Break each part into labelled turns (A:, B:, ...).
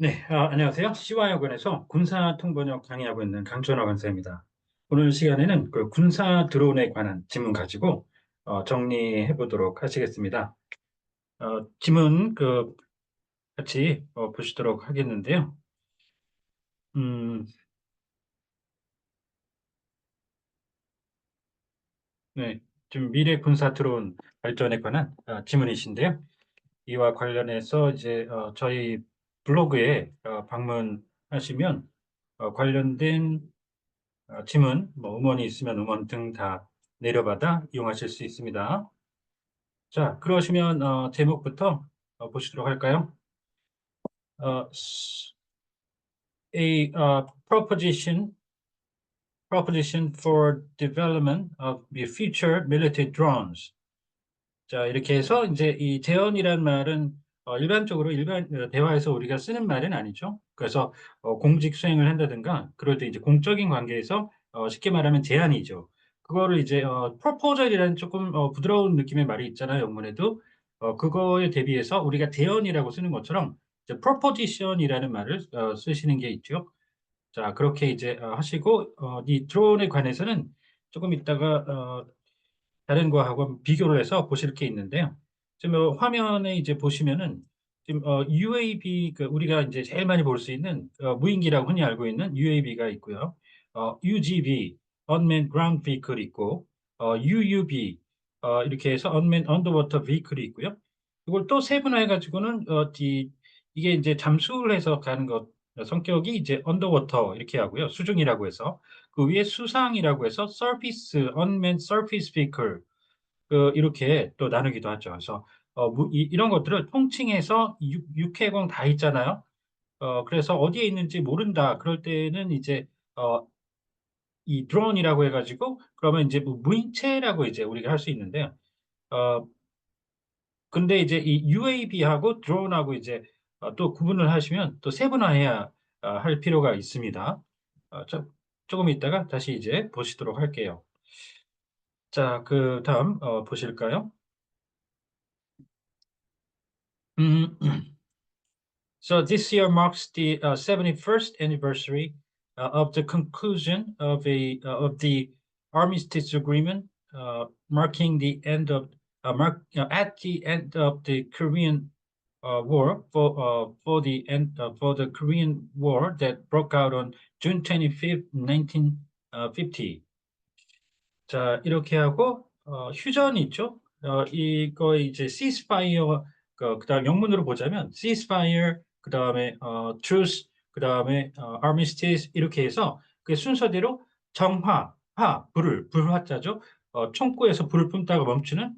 A: 네, 안녕하세요. 시와여관에서 군사 통번역 강의하고 있는 강천호 강사입니다. 오늘 시간에는 그 군사 드론에 관한 질문 가지고 정리해 보도록 하시겠습니다. 질문 같이 보시도록 하겠는데요. 음, 네, 지금 미래 군사 드론 발전에 관한 질문이신데요. 이와 관련해서 이제 저희 블로그에 방문하시면 관련된 질문, 뭐 음원이 있으면 음원 등 다 내려받아 이용하실 수 있습니다. 자, 그러시면 제목부터 보시도록 할까요? 어, a proposition for development of the future military drones. 자, 이렇게 해서 이제 이 재현이란 말은 일반적으로 대화에서 우리가 쓰는 말은 아니죠. 그래서 공직 수행을 한다든가 그럴 때 이제 공적인 관계에서 쉽게 말하면 제안이죠. 그거를 이제 proposal이라는 조금 부드러운 느낌의 말이 있잖아요. 영문에도 그거에 대비해서 우리가 대언이라고 쓰는 것처럼 이제 proposition이라는 말을 쓰시는 게 있죠. 자, 그렇게 이제 하시고 이 드론에 관해서는 조금 이따가 다른 거하고 비교를 해서 보실 게 있는데요. 지금 화면에 이제 보시면은 지금 UAV 우리가 이제 제일 많이 볼 수 있는 무인기라고 흔히 알고 있는 UAV가 있고요. UGV Unmanned Ground Vehicle 있고 UUV 이렇게 해서 Unmanned Underwater Vehicle이 있고요. 이걸 또 세분화해 가지고는 이게 이제 잠수를 해서 가는 것 성격이 이제 언더워터 이렇게 하고요. 수중이라고 해서 그 위에 수상이라고 해서 서피스, 언맨 서피스 비클 이렇게 또 나누기도 하죠. 그래서 이런 것들을 통칭해서 육해공 다 있잖아요. 그래서 어디에 있는지 모른다. 그럴 때는 이제 어, 이 드론이라고 해가지고 그러면 이제 뭐 무인체라고 이제 우리가 할 수 있는데요. 어, 근데 이제 이 UAV하고 드론하고 이제 또 구분을 하시면 또 세분화해야 할 필요가 있습니다. 조금 있다가 다시 이제 보시도록 할게요. 자, 그 다음 보실까요? 음, so this year marks the 71st anniversary of the conclusion of the armistice agreement, marking the end of at the end of the Korean War for the Korean War that broke out on June 25th, 1950. 자, 이렇게 하고 휴전이 있죠. 이거 이제 ceasefire 그다음 영문으로 보자면 ceasefire 그다음에 truce 그다음에 armistice 이렇게 해서 그 순서대로 정화, 불화자죠. 총구에서 불을 뿜다가 멈추는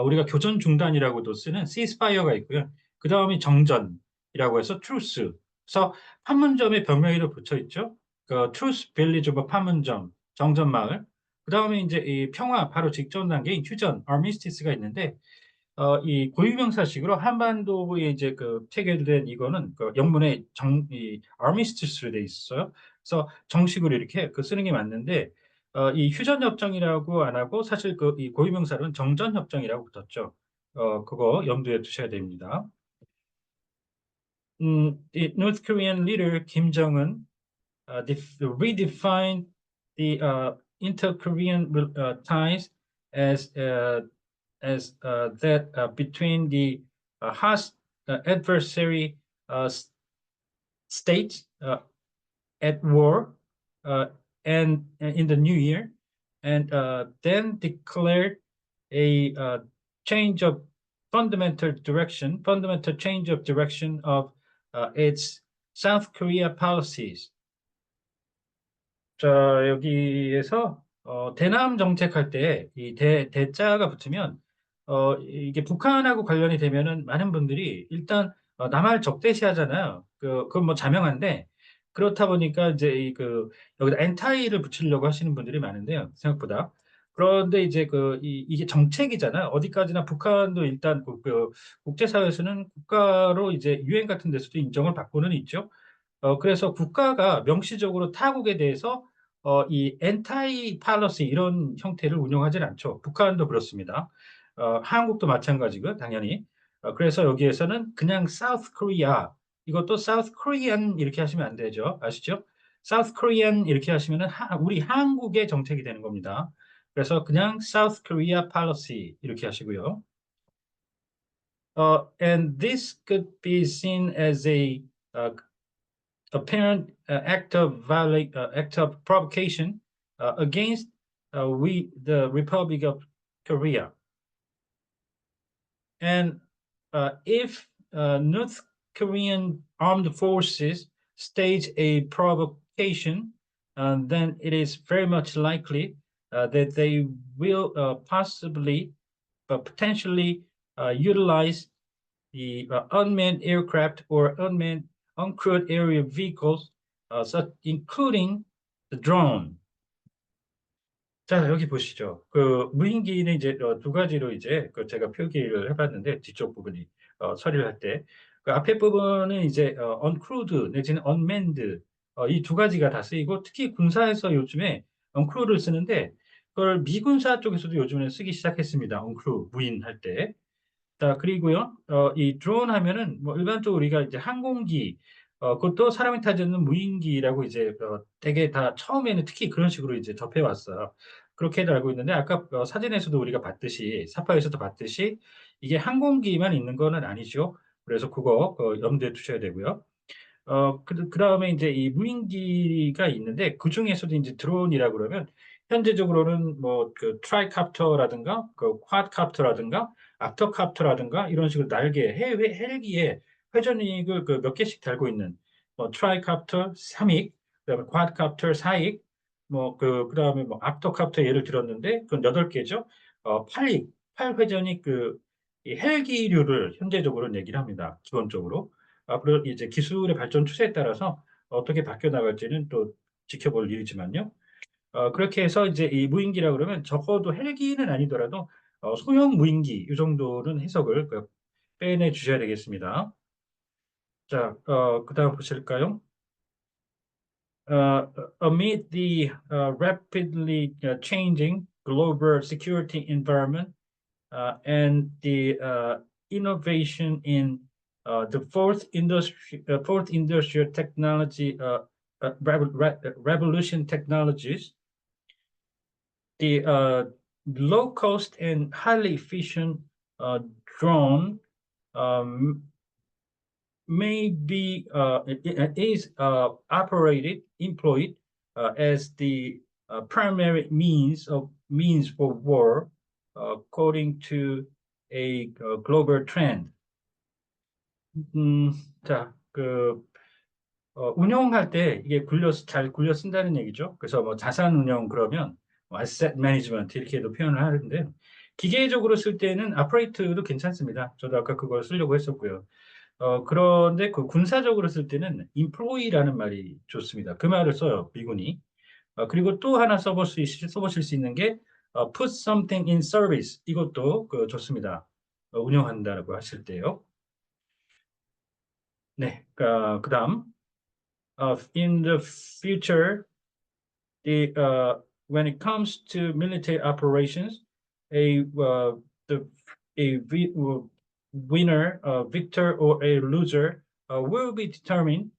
A: 우리가 교전 중단이라고도 쓰는 ceasefire가 있고요. 그다음에 정전이라고 해서 truce. 그래서 판문점에 병명이로 붙여 있죠. 그 truce village of 판문점, 정전 마을. 그 다음에 이제 이 평화 바로 직전 단계인 휴전, armistice가 있는데 이 고유명사식으로 한반도에 이제 체결된 이거는 영문에 이 armistice로 돼 있어요. 그래서 정식으로 이렇게 쓰는 게 맞는데 이 휴전협정이라고 안 하고 사실 이 고유명사로는 정전협정이라고 붙었죠. 그거 염두에 두셔야 됩니다. The North Korean leader Kim Jong-un redefined the inter-Korean ties as that between the hostile adversary states at war uh, and in the new year, and then declared a change of fundamental change of direction of its South Korea policies. 자, 여기에서 대남 정책할 때 이 대자가 붙으면 이게 북한하고 관련이 되면은 많은 분들이 일단 남한을 적대시하잖아요. 그건 뭐 자명한데 그렇다 보니까 이제 여기다 엔타이를 붙이려고 하시는 분들이 많은데요. 생각보다. 그런데 이제 이게 정책이잖아요. 어디까지나 북한도 일단 국제사회에서는 국가로 이제 유엔 같은 데서도 인정을 받고는 있죠. 그래서 국가가 명시적으로 타국에 대해서 이 엔타이 팔러시 이런 형태를 운영하지 않죠. 북한도 그렇습니다. 한국도 마찬가지고 당연히. 그래서 여기에서는 그냥 사우스 코리아 이것도 South Korean 이렇게 하시면 안 되죠. 아시죠? South Korean 이렇게 하시면은 우리 한국의 정책이 되는 겁니다. 그래서 그냥 South Korea policy 이렇게 하시고요. And this could be seen as a apparent act of provocation against the Republic of Korea. And if North Korean armed forces stage a provocation, then it is very much likely that they will possibly, potentially utilize the unmanned aircraft or unmanned uncrewed aerial vehicles, including the drone. 자, 여기 보시죠. 그 무인기는 이제 두 가지로 이제 그 제가 표기를 해봤는데 뒤쪽 부분이 처리를 할 때 그 앞에 부분은 이제 uncrewed 내지는 unmanned 이 두 가지가 다 쓰이고 특히 군사에서 요즘에 uncrew를 쓰는데 그걸 미군사 쪽에서도 요즘에 쓰기 시작했습니다. uncrew 무인할 때. 자, 그리고요, 이 드론 하면은 뭐 일반적으로 우리가 이제 항공기, 그것도 사람이 타지 않는 무인기라고 이제 되게 다 처음에는 특히 그런 식으로 이제 접해왔어요. 그렇게도 알고 있는데 아까 사진에서도 우리가 봤듯이 사파에서도 봤듯이 이게 항공기만 있는 거는 아니죠. 그래서 그거 염두에 두셔야 되고요. 그다음에 이제 이 무인기가 있는데 그 중에서도 이제 드론이라고 그러면 현재적으로는 뭐 그 트라이캅터라든가 그 쿼드캅터라든가 악터캅터라든가 이런 식으로 날개 해외 헬기에 회전익을 그 몇 개씩 달고 있는 뭐 트라이캅터 3익, 그다음에 쿼드캅터 4익, 뭐 그다음에 뭐 악터캅터 예를 들었는데 그건 8개죠. 8익, 8회전익 이 헬기류를 현재적으로는 얘기를 합니다. 기본적으로. 앞으로 이제 기술의 발전 추세에 따라서 어떻게 바뀌어 나갈지는 또 지켜볼 일이지만요. 그렇게 해서 이제 이 무인기라 그러면 적어도 헬기는 아니더라도 소형 무인기 이 정도는 해석을 빼내 주셔야 되겠습니다. 자, 그다음 보실까요? Amid the rapidly changing global security environment and the innovation in the fourth industrial technology revolution technologies, the low cost and highly efficient drone um, may be is employed as the primary means for war, according to a global trend. 자, 운영할 때 이게 잘 굴려 쓴다는 얘기죠. 그래서 뭐 자산 운영 그러면 asset management 이렇게도 표현을 하는데 기계적으로 쓸 때는 operate도 괜찮습니다. 저도 아까 그걸 쓰려고 했었고요. 그런데 그 군사적으로 쓸 때는 employee라는 말이 좋습니다. 그 말을 써요, 미군이. 그리고 또 하나 써보실 수 있는 게 put something in service 이것도 좋습니다. 운영한다고 하실 때요. 네, 그다음 in the future, when it comes to military operations, a the a winner, victor, or a loser will be determined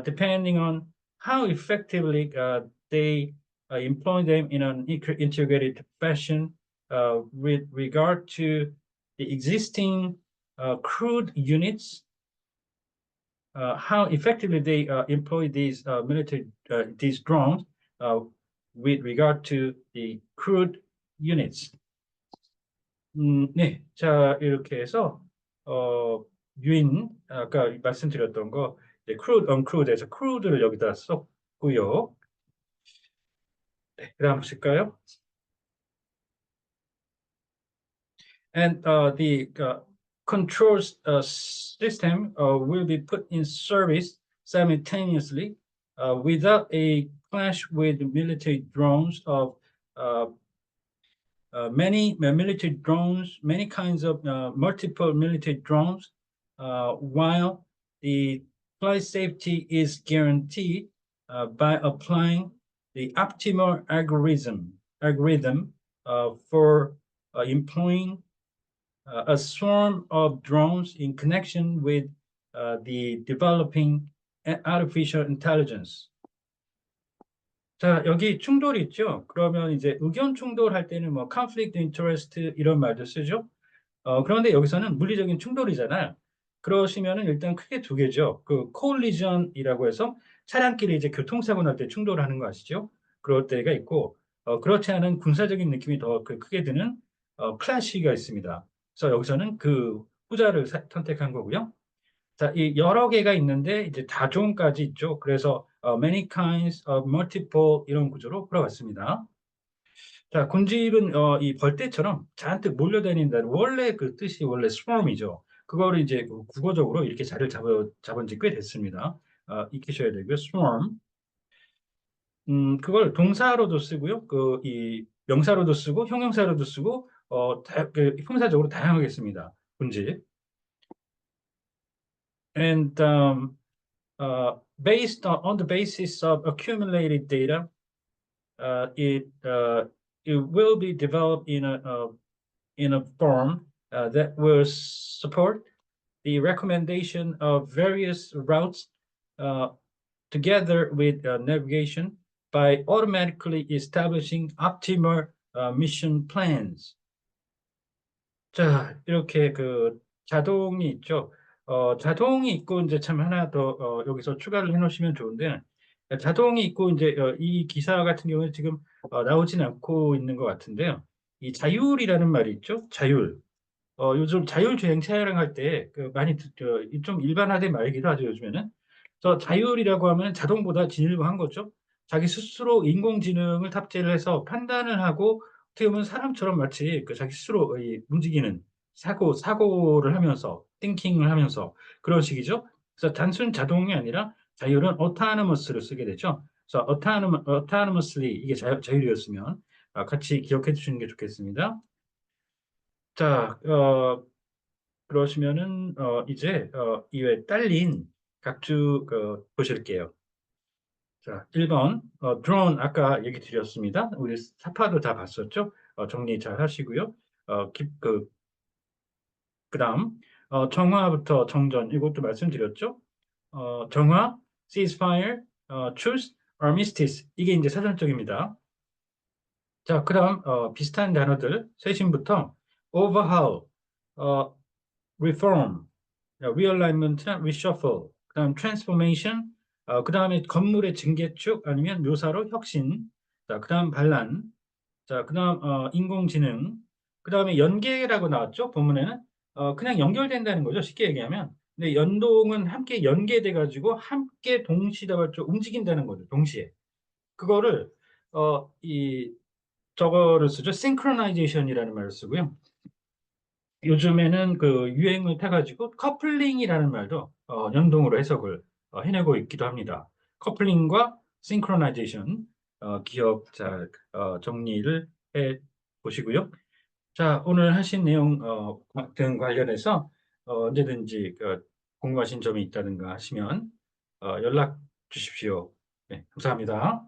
A: depending on how effectively they employ them in an integrated fashion with regard to the existing crewed units, how effectively they employ these these drones with regard to the crewed units. 네, 자 이렇게 해서 아까 말씀드렸던 거 crewed, uncrewed에서 crewed를 여기다 썼고요. 네, 그다음 보실까요? And the control system will be put in service simultaneously without a clash with military drones of many military drones, many kinds of multiple military drones, while the flight safety is guaranteed by applying the optimal algorithm for employing a swarm of drones in connection with the developing artificial intelligence. 자, 여기 충돌이 있죠. 그러면 이제 의견 충돌할 때는 뭐 conflict interest 이런 말도 쓰죠. 그런데 여기서는 물리적인 충돌이잖아요. 그러시면은 일단 크게 두 개죠. 그 collision이라고 해서 차량끼리 이제 교통사고 날 때 충돌하는 거 아시죠? 그럴 때가 있고, 그렇지 않은 군사적인 느낌이 더 크게 드는 클래시가 있습니다. 그래서 여기서는 그 후자를 선택한 거고요. 자, 이 여러 개가 있는데 이제 다종까지 있죠. 그래서 many kinds of multiple 이런 구조로 풀어봤습니다. 자, 군집은 이 벌떼처럼 잔뜩 몰려다닌다는 원래 그 뜻이 원래 swarm이죠. 그거를 이제 그 국어적으로 이렇게 자리를 잡은 지 꽤 됐습니다. 익히셔야 되고요. swarm. 그걸 동사로도 쓰고요. 이 명사로도 쓰고 형용사로도 쓰고 그 형사적으로 다양하게 씁니다. 군집. And based on the basis of accumulated data, it will be developed in a form that will support the recommendation of various routes uh, together with navigation by automatically establishing optimal mission plans. 자, 이렇게 그 자동이 있죠. 자동이 있고 이제 참 하나 더 여기서 추가를 해 놓으시면 좋은데 자동이 있고 이제 이 기사 같은 경우는 지금 나오진 않고 있는 것 같은데요. 이 자율이라는 말이 있죠. 자율. 요즘 자율주행 차량 할 때 그 많이 좀 일반화된 말이기도 하죠, 요즘에는. 그래서 자율이라고 하면 자동보다 진일보한 거죠. 자기 스스로 인공지능을 탑재를 해서 판단을 하고 어떻게 보면 사람처럼 마치 그 자기 스스로 움직이는 사고를 하면서 띵킹을 하면서 그런 식이죠. 그래서 단순 자동이 아니라 자율은 autonomous를 쓰게 되죠. 그래서 autonomously 이게 자율이었으면 같이 기억해 주시는 게 좋겠습니다. 자, 그러시면은 이제 이외에 딸린 각주 보실게요. 자, 1번 드론 아까 얘기 드렸습니다. 우리 사파도 다 봤었죠? 정리 잘 하시고요. 그다음 정화부터 정전 이것도 말씀드렸죠? 정화, ceasefire, truce, armistice 이게 이제 사전적입니다. 자, 그다음 비슷한 단어들 세신부터 overhaul, reform, realignment나 reshuffle, 그다음 transformation, 그다음에 건물의 증개축 아니면 묘사로 혁신, 자, 그다음 반란, 자, 그다음 인공지능, 그다음에 연계라고 나왔죠 본문에는 그냥 연결된다는 거죠 쉽게 얘기하면. 근데 연동은 함께 연계돼 가지고 함께 동시다발적 움직인다는 거죠 동시에. 그거를 이 저거를 쓰죠 synchronization이라는 말을 쓰고요. 요즘에는 그 유행을 타가지고 커플링이라는 말도 연동으로 해석을 해내고 있기도 합니다. 커플링과 싱크로나이제이션 기억 잘 정리를 해 보시고요. 자, 오늘 하신 내용 등 관련해서 언제든지 궁금하신 점이 있다든가 하시면 연락 주십시오. 네, 감사합니다.